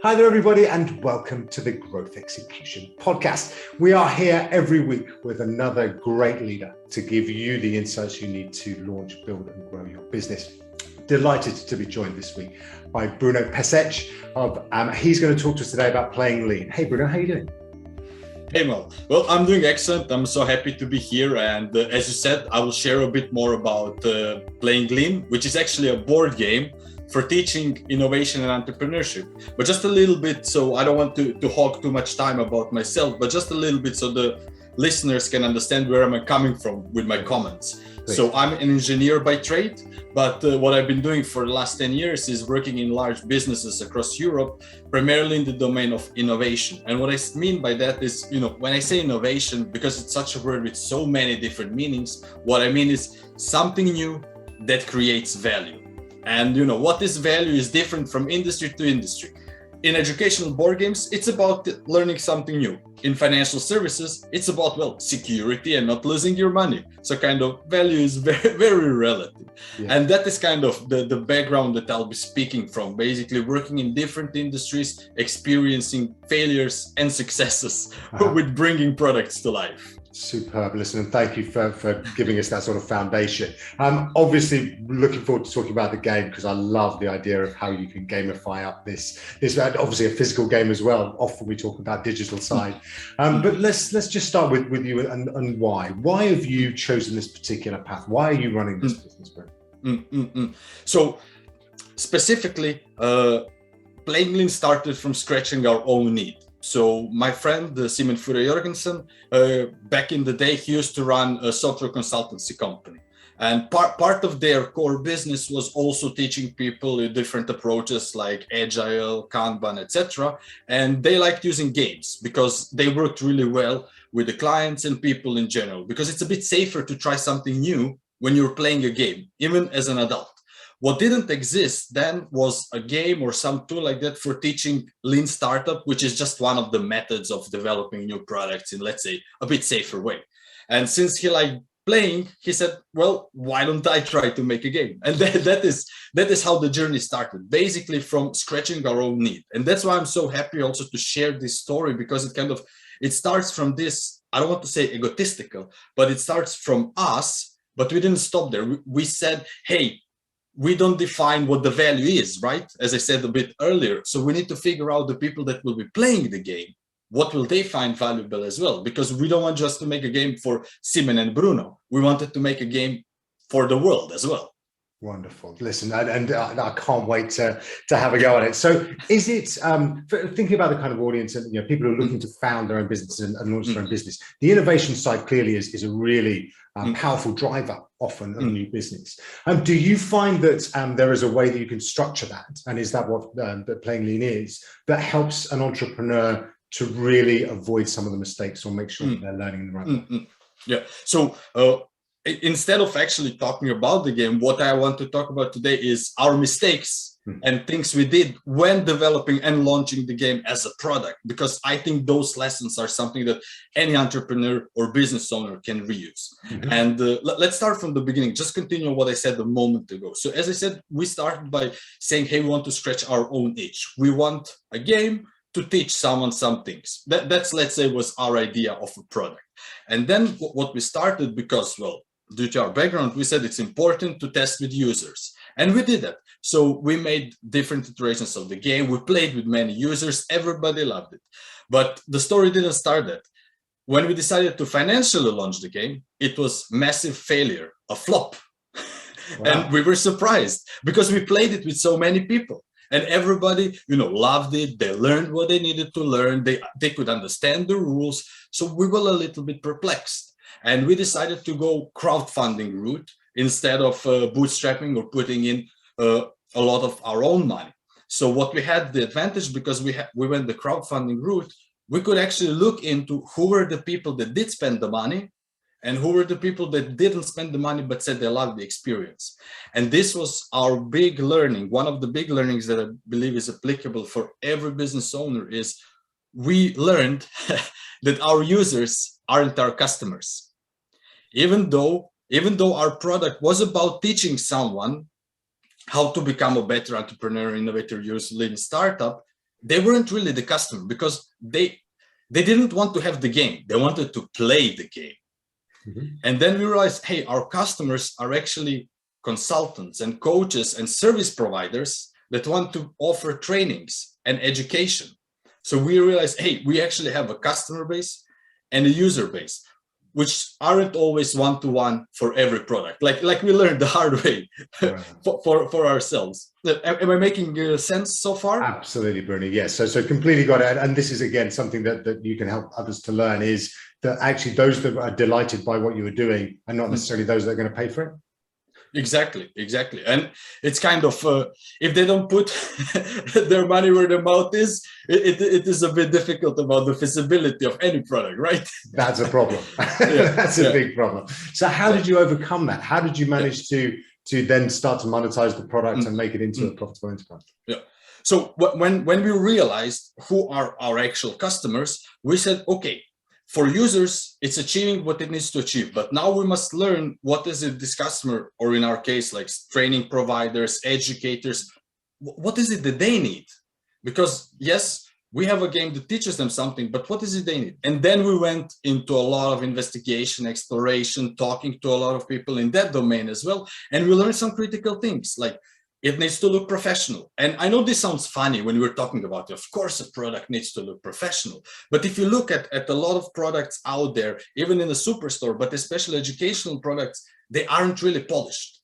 Hi there, everybody, and welcome to the Growth Execution Podcast. We are here every week with another great leader to give you the insights you need to launch, build, and grow your business. Delighted to be joined this week by Bruno Pešec. He's going to talk to us today about playing lean. Hey, Bruno, how are you doing? Hey, Mel. Well, I'm doing excellent. I'm so happy to be here. And as you said, I will share a bit more about playing lean, which is actually a board game for teaching innovation and entrepreneurship. But just a little bit, so I don't want to hog too much time about myself, but just a little bit so the listeners can understand where I'm coming from with my comments. Please. So I'm an engineer by trade, but what I've been doing for the last 10 years is working in large businesses across Europe, primarily in the domain of innovation. And what I mean by that is, when I say innovation, because it's such a word with so many different meanings, what I mean is something new that creates value. And what this value is different from industry to industry. In educational board games, it's about learning something new. In financial services, it's about, security and not losing your money. So kind of value is very, very relative. Yeah. And that is kind of the background that I'll be speaking from, basically working in different industries, experiencing failures and successes with bringing products to life. Superb. Listen, and thank you for giving us that sort of foundation. Obviously, looking forward to talking about the game because I love the idea of how you can gamify up this obviously a physical game as well. Often we talk about digital side, but let's just start with you and why. Why have you chosen this particular path? Why are you running this business, Bruno? So specifically, Playing Lean started from scratching our own need. So my friend, Simon Fure Jorgensen, back in the day, he used to run a software consultancy company. And part of their core business was also teaching people different approaches like Agile, Kanban, etc. And they liked using games because they worked really well with the clients and people in general, because it's a bit safer to try something new when you're playing a game, even as an adult. What didn't exist then was a game or some tool like that for teaching lean startup, which is just one of the methods of developing new products in, let's say, a bit safer way. And since he liked playing, he said, well, why don't I try to make a game? And that is how the journey started, basically from scratching our own need. And that's why I'm so happy also to share this story, because it starts from this, I don't want to say egotistical, but it starts from us, but we didn't stop there. We said, hey, we don't define what the value is, right? As I said a bit earlier. So we need to figure out the people that will be playing the game. What will they find valuable as well? Because we don't want just to make a game for Simon and Bruno. We wanted to make a game for the world as well. Wonderful. Listen, and I can't wait to have a go at it. So is it, thinking about the kind of audience and people who are looking to found their own business and launch their own business, the innovation side clearly is a really powerful driver often of new business. Do you find that there is a way that you can structure that? And is that what that Playing Lean is, that helps an entrepreneur to really avoid some of the mistakes or make sure that they're learning the right way? Yeah. So instead of actually talking about the game, what I want to talk about today is our mistakes and things we did when developing and launching the game as a product, because I think those lessons are something that any entrepreneur or business owner can reuse. And let's start from the beginning, just continue what I said a moment ago. So as I said, we started by saying, hey, we want to scratch our own itch. We want a game to teach someone some things. That's, let's say, was our idea of a product. And then what we started, because, due to our background, we said it's important to test with users. And we did that. So we made different iterations of the game. We played with many users. Everybody loved it. But the story didn't start that. When we decided to financially launch the game, it was massive failure, a flop. Wow. And we were surprised because we played it with so many people. And everybody, loved it. They learned what they needed to learn. They could understand the rules. So we were a little bit perplexed. And we decided to go crowdfunding route instead of bootstrapping or putting in a lot of our own money. So what we had the advantage, because we went the crowdfunding route, we could actually look into who were the people that did spend the money and who were the people that didn't spend the money but said they loved the experience. And this was our big learning. One of the big learnings that I believe is applicable for every business owner is we learned that our users aren't our customers. Even though our product was about teaching someone how to become a better entrepreneur, innovator, use lean startup, they weren't really the customer, because they didn't want to have the game. They wanted to play the game. And then we realized, hey, our customers are actually consultants and coaches and service providers that want to offer trainings and education. So we realized, hey, we actually have a customer base and a user base, which aren't always one-to-one for every product. Like we learned the hard way for ourselves. Am I making sense so far? Absolutely, Bruno. Yes. So completely got it. And this is, again, something that you can help others to learn, is that actually those that are delighted by what you were doing are not necessarily those that are going to pay for it. Exactly. And it's kind of, if they don't put their money where their mouth is, it is a bit difficult about the feasibility of any product, right? That's a problem. That's a big problem. So how did you overcome that? How did you manage to then start to monetize the product and make it into a profitable enterprise? Yeah. So when we realized who are our actual customers, we said, okay, for users, it's achieving what it needs to achieve. But now we must learn what is it this customer, or in our case, like training providers, educators, what is it that they need? Because yes, we have a game that teaches them something, but what is it they need? And then we went into a lot of investigation, exploration, talking to a lot of people in that domain as well. And we learned some critical things, like it needs to look professional. And I know this sounds funny when we're talking about it. Of course, a product needs to look professional. But if you look at a lot of products out there, even in the superstore, but especially educational products, they aren't really polished.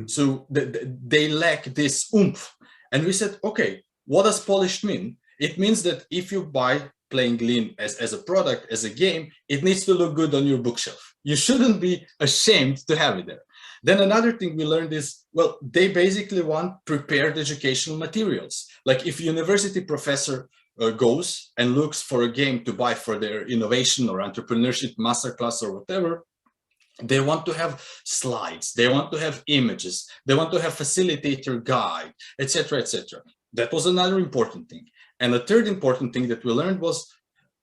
So they lack this oomph. And we said, okay, what does polished mean? It means that if you buy Playing Lean as a product, as a game, it needs to look good on your bookshelf. You shouldn't be ashamed to have it there. Then another thing we learned is, well, they basically want prepared educational materials. Like if a university professor goes and looks for a game to buy for their innovation or entrepreneurship masterclass or whatever, they want to have slides, they want to have images, they want to have facilitator guide, etc., etc. That was another important thing. And the third important thing that we learned was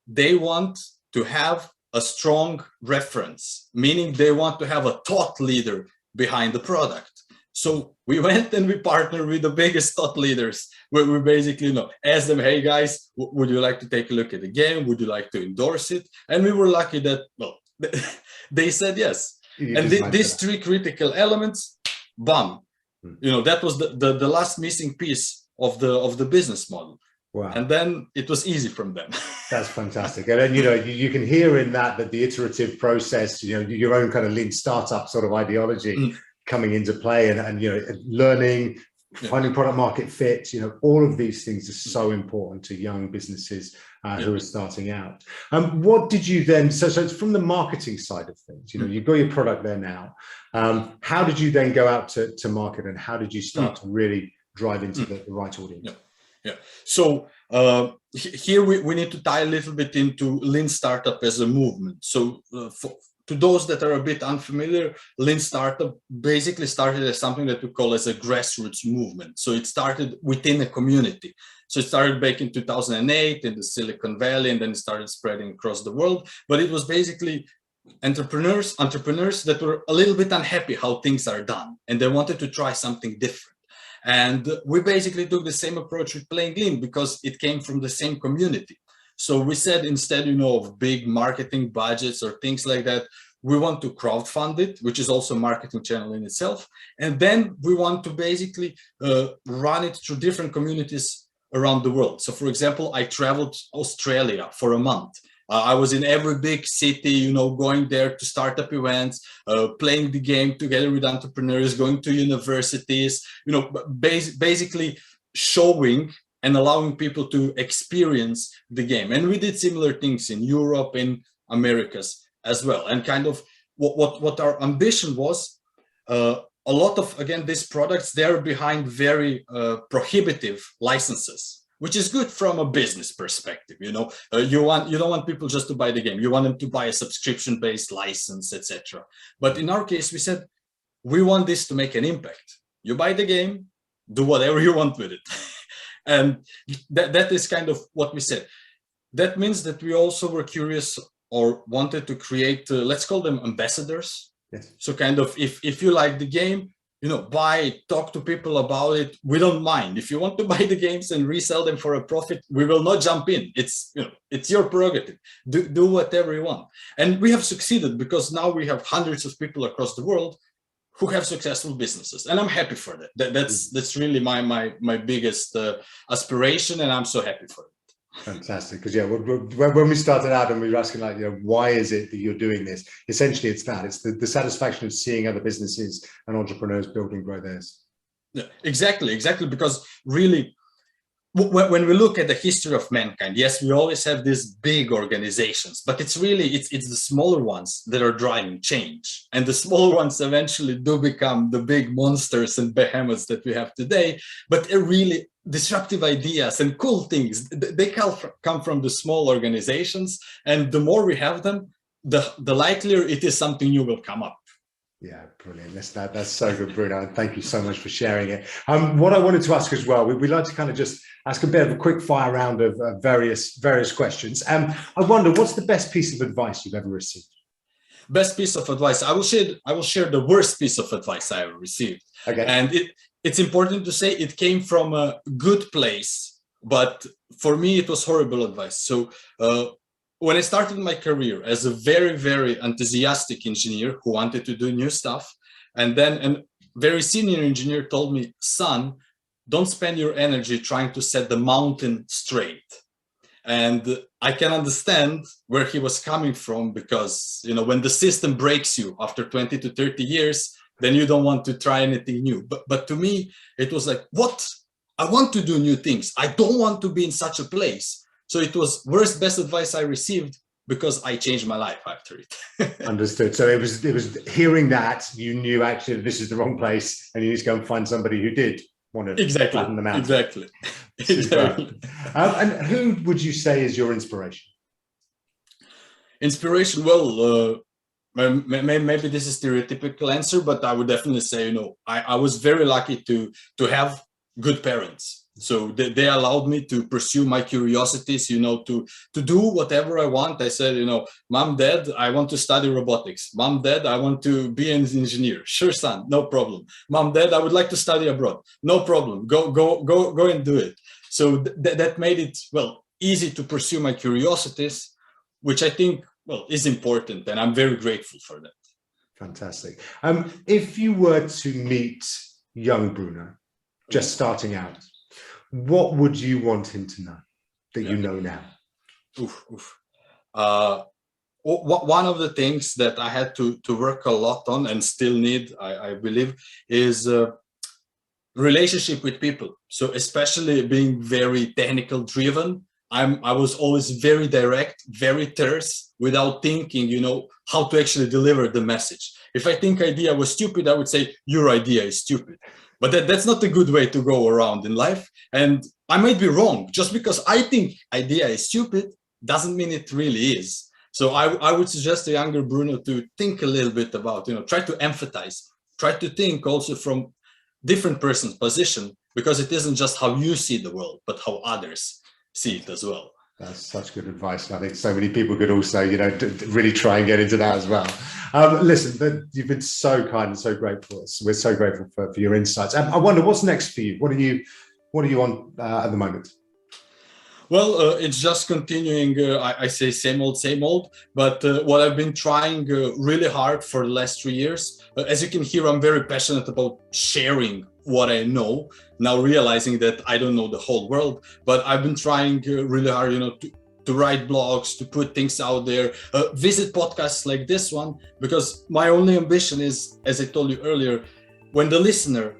they want to have a strong reference, meaning they want to have a thought leader behind the product. So we went and we partnered with the biggest thought leaders, where we basically asked them, hey guys, would you like to take a look at the game? Would you like to endorse it? And we were lucky that, well, they said yes. And these three critical elements, bam, that was the last missing piece of the business model. Wow. And then it was easy from them. That's fantastic. And then, you can hear in that the iterative process, your own kind of lean startup sort of ideology coming into play, and learning, finding product market fit, all of these things are so important to young businesses who are starting out. What did you then, so it's from the marketing side of things, you've got your product there now. How did you then go out to market, and how did you start to really drive into the right audience? Yeah. So here we need to tie a little bit into Lean Startup as a movement. So to those that are a bit unfamiliar, Lean Startup basically started as something that we call as a grassroots movement. So it started within a community. So it started back in 2008 in the Silicon Valley, and then it started spreading across the world. But it was basically entrepreneurs that were a little bit unhappy how things are done, and they wanted to try something different. And we basically took the same approach with Playing Lean, because it came from the same community. So we said, instead, of big marketing budgets or things like that, we want to crowdfund it, which is also a marketing channel in itself. And then we want to basically run it through different communities around the world. So for example, I traveled to Australia for a month. I was in every big city, going there to startup events, playing the game together with entrepreneurs, going to universities, basically showing and allowing people to experience the game. And we did similar things in Europe, in Americas as well. And kind of what our ambition was, a lot of, again, these products, they're behind very prohibitive licenses, which is good from a business perspective. You don't want people just to buy the game. You want them to buy a subscription-based license, etc. But in our case, we said, we want this to make an impact. You buy the game, do whatever you want with it. And that is kind of what we said. That means that we also were curious, or wanted to create, let's call them ambassadors. Yes. So kind of, if you like the game, buy, talk to people about it. We don't mind. If you want to buy the games and resell them for a profit, we will not jump in. It's your prerogative. Do whatever you want. And we have succeeded because now we have hundreds of people across the world who have successful businesses, and I'm happy for that. That's really my biggest aspiration, and I'm so happy for it. Fantastic. Because when we started out and we were asking why is it that you're doing this? Essentially, it's the satisfaction of seeing other businesses and entrepreneurs build and grow theirs. Yeah, exactly. Because really, when we look at the history of mankind, yes, we always have these big organizations, but it's the smaller ones that are driving change, and the smaller ones eventually do become the big monsters and behemoths that we have today. But really disruptive ideas and cool things, they come from the small organizations, and the more we have them, the likelier it is something new will come up. Yeah, brilliant. That's so good, Bruno. And thank you so much for sharing it. What I wanted to ask as well, we'd like to kind of just ask a bit of a quick fire round of various questions. I wonder, what's the best piece of advice you've ever received? Best piece of advice. I will share the worst piece of advice I ever received. Okay. And it's important to say it came from a good place, but for me it was horrible advice. So when I started my career as a very, very enthusiastic engineer who wanted to do new stuff, and then a very senior engineer told me, son, don't spend your energy trying to set the mountain straight. And I can understand where he was coming from, because, when the system breaks you after 20 to 30 years, then you don't want to try anything new. But to me, it was like, what? I want to do new things. I don't want to be in such a place. So it was best advice I received, because I changed my life after it. Understood. So it was hearing that you knew actually this is the wrong place, and you need to go and find somebody who did want to flatten the mountain. Exactly. And who would you say is your inspiration? Inspiration? Well, maybe this is a stereotypical answer, but I would definitely say, I was very lucky to have good parents. So they allowed me to pursue my curiosities, to do whatever I want. I said, Mom, Dad, I want to study robotics. Mom, Dad, I want to be an engineer. Sure, son, no problem. Mom, Dad, I would like to study abroad. No problem. Go and do it. So that made it, easy to pursue my curiosities, which I think, is important. And I'm very grateful for that. Fantastic. If you were to meet young Bruno, just starting out, what would you want him to know that you know now? One of the things that I had to work a lot on, and still need, I believe, is relationship with people. So especially being very technical driven, I was always very direct, very terse, without thinking, how to actually deliver the message. If I think idea was stupid, I would say your idea is stupid. But that's not a good way to go around in life. And I might be wrong. Just because I think idea is stupid doesn't mean it really is. So I would suggest a younger Bruno to think a little bit about, try to empathize, try to think also from different person's position, because it isn't just how you see the world, but how others see it as well. That's such good advice. I think so many people could also, really try and get into that as well. Listen, you've been so kind and so grateful. We're so grateful for your insights. I wonder, what's next for you? What are you on at the moment? Well, it's just continuing. I say same old, but what I've been trying really hard for the last 3 years, as you can hear, I'm very passionate about sharing what I know, now realizing that I don't know the whole world, but I've been trying really hard, to write blogs, to put things out there, visit podcasts like this one, because my only ambition is, as I told you earlier, when the listener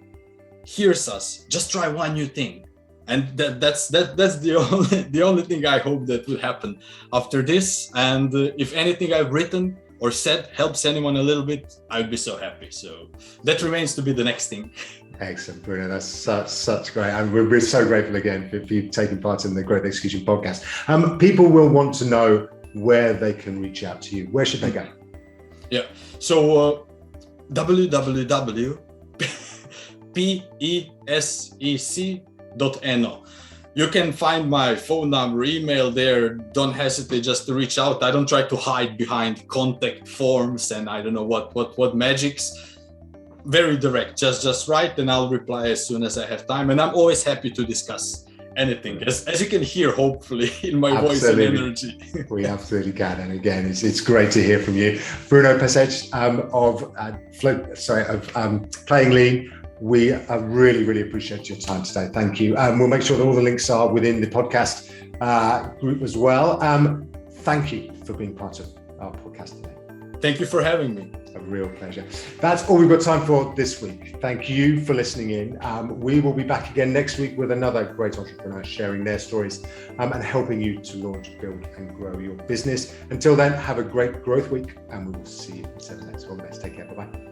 hears us, just try one new thing. And that's the only thing I hope that will happen after this. And if anything I've written or said helps anyone a little bit, I'd be so happy. So that remains to be the next thing. Excellent, Bruno. That's such great. And we're so grateful again for you taking part in the Growth Execution podcast. People will want to know where they can reach out to you. Where should they go? Yeah. So www.pesec.no. You can find my phone number, email there. Don't hesitate just to reach out. I don't try to hide behind contact forms and I don't know what magics. very direct. Just write and I'll reply as soon as I have time. And I'm always happy to discuss anything, as you can hear, hopefully, in my voice and energy. We absolutely can. And again, it's great to hear from you. Bruno Pešec of Playing Lean. We really, really appreciate your time today. Thank you. We'll make sure that all the links are within the podcast group as well. Thank you for being part of our podcast today. Thank you for having me. A real pleasure. That's all we've got time for this week. Thank you for listening in. We will be back again next week with another great entrepreneur sharing their stories and helping you to launch, build and grow your business. Until then, have a great growth week and we will see you in 7 days. All the best. Take care. Bye-bye.